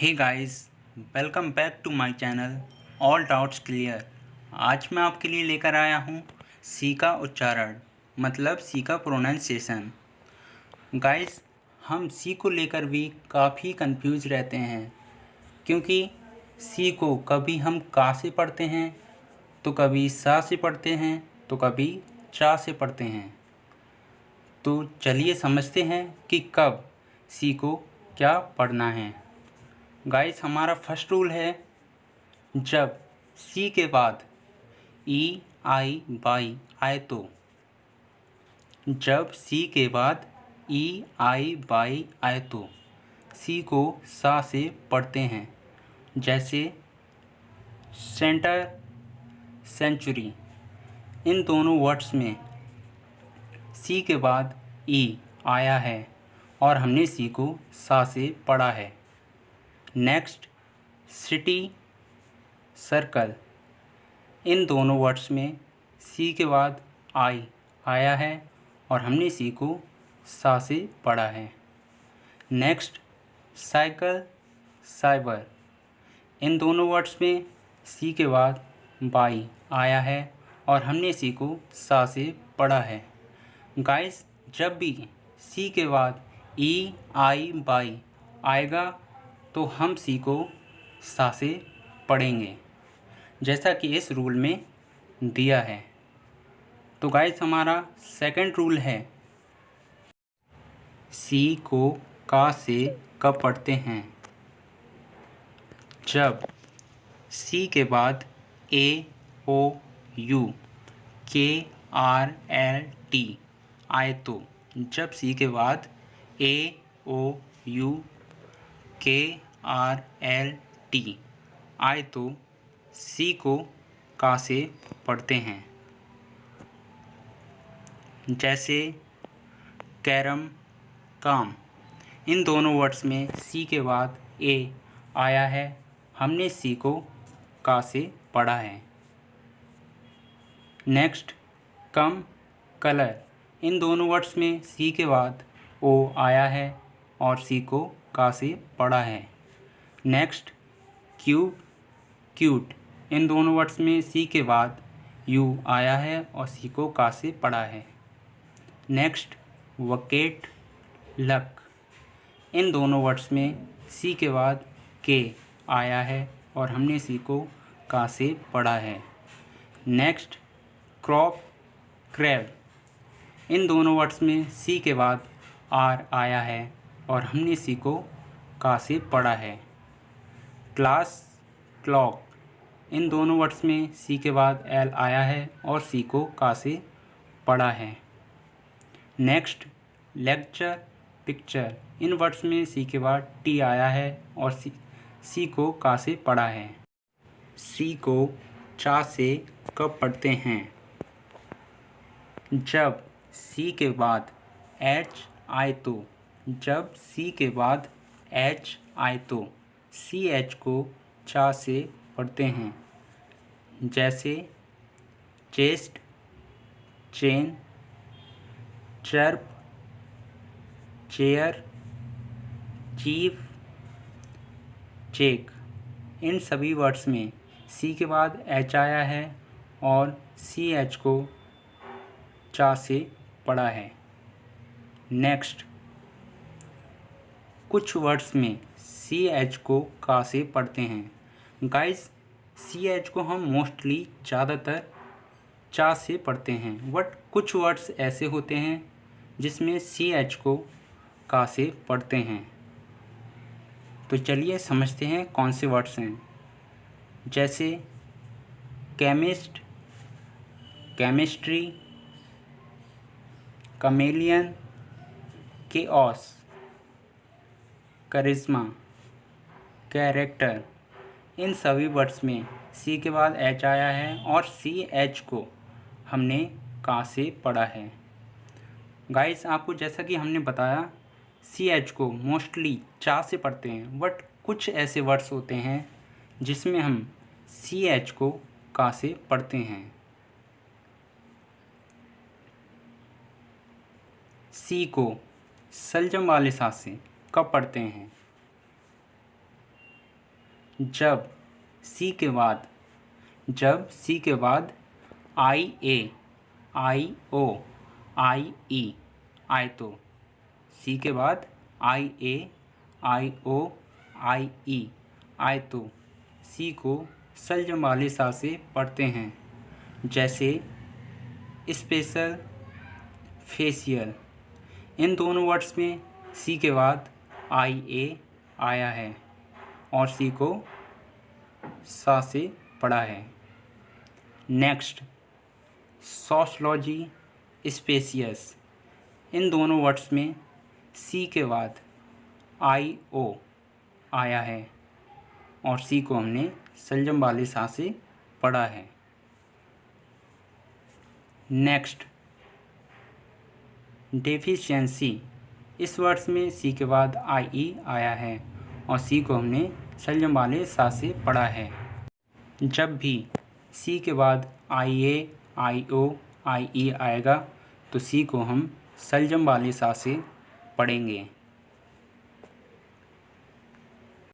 Hey guys, welcome back to my channel all doubts clear. आज मैं आपके लिए लेकर आया हूँ सी का उच्चारण मतलब सी का प्रोनाउंसिएशन। गाइस, हम सी को लेकर भी काफ़ी कंफ्यूज रहते हैं क्योंकि सी को कभी हम का से पढ़ते हैं तो कभी सा से पढ़ते हैं तो कभी चा से पढ़ते हैं। तो चलिए समझते हैं कि कब सी को क्या पढ़ना है। गाइस, हमारा फर्स्ट रूल है, जब सी के बाद ई आई बाई आए तो। जब सी के बाद ई आई बाई आए तो सी को सा से पढ़ते हैं। जैसे सेंटर, सेंचुरी, इन दोनों वर्ड्स में सी के बाद ई आया है और हमने सी को सा से पढ़ा है। नेक्स्ट, सिटी, सर्कल, इन दोनों वर्ड्स में सी के बाद आई आया है और हमने सी को सा से पढ़ा है। नेक्स्ट, साइकिल, साइबर, इन दोनों वर्ड्स में सी के बाद बाई आया है और हमने सी को सा से पढ़ा है। गाइस, जब भी सी के बाद ई आई बाई आएगा तो हम सी को सा से पढ़ेंगे, जैसा कि इस रूल में दिया है। तो गाइस, हमारा सेकंड रूल है, सी को का से कब पढ़ते हैं। जब सी के बाद ए ओ यू के आर एल टी आए तो। जब सी के बाद ए ओ यू के आर एल टी आए तो सी को का से पढ़ते हैं। जैसे कैरम, काम, इन दोनों वर्ड्स में सी के बाद ए आया है, हमने सी को का से पढ़ा है। नेक्स्ट, कम, कलर, इन दोनों वर्ड्स में सी के बाद ओ आया है और सी को का से पढ़ा है। नेक्स्ट, क्यूब, क्यूट, इन दोनों वर्ड्स में सी के बाद यू आया है और सी को का से पढ़ा है। नेक्स्ट, वकेट, लक, इन दोनों वर्ड्स में सी के बाद के आया है और हमने सी को का से पढ़ा है। नेक्स्ट, क्रॉप, क्रैब, इन दोनों वर्ड्स में सी के बाद आर आया है और हमने सी को का से पढ़ा है। क्लास, क्लॉक, इन दोनों वर्ड्स में सी के बाद एल आया है और सी को का से पढ़ा है। नेक्स्ट, लेक्चर, पिक्चर, इन वर्ड्स में सी के बाद टी आया है और सी को का से पढ़ा है। सी को चा से कब पढ़ते हैं। जब सी के बाद एच आए तो। जब सी के बाद एच आए तो सी एच को चा से पढ़ते हैं। जैसे chest, chain, chirp, chair, chief, check, इन सभी वर्ड्स में सी के बाद एच आया है और सी एच को चा से पढ़ा है। नेक्स्ट, कुछ वर्ड्स में सी एच को का से पढ़ते हैं। गाइस, सी एच को हम मोस्टली ज़्यादातर चा से पढ़ते हैं, बट कुछ वर्ड्स ऐसे होते हैं जिसमें सी एच को का से पढ़ते हैं। तो चलिए समझते हैं कौन से वर्ड्स हैं। जैसे केमिस्ट, केमिस्ट्री, कमेलियन, केओस, करिश्मा, कैरेक्टर, इन सभी वर्ड्स में सी के बाद एच आया है और सी एच को हमने का से पढ़ा है। गाइस, आपको जैसा कि हमने बताया, सी एच को मोस्टली चा से पढ़ते हैं, बट कुछ ऐसे वर्ड्स होते हैं जिसमें हम सी एच को का से पढ़ते हैं। सी को सलजम वाले साथ से कब पढ़ते हैं। जब सी के बाद आई ए आई ओ आई ई आए तो, सी के बाद आई ए आई ओ आई ई आए तो सी को सल्जम वाले सा से पढ़ते हैं, जैसे स्पेशल, फेशियल। इन दोनों वर्ड्स में सी के बाद आई ए आया है और सी को सा से पढ़ा है। Next, sociology, spacious. इन दोनों वर्ड्स में सी के बाद आई ओ आया है और सी को हमने सल्जम वाले सा से पढ़ा है। Next, deficiency. इस वर्ड्स में सी के बाद आई ई आया है और सी को हमने सल्जम वाले सा से पढ़ा है। जब भी सी के बाद आई ए आई ओ आई ई आएगा तो सी को हम सल्जम वाले सा से पढ़ेंगे।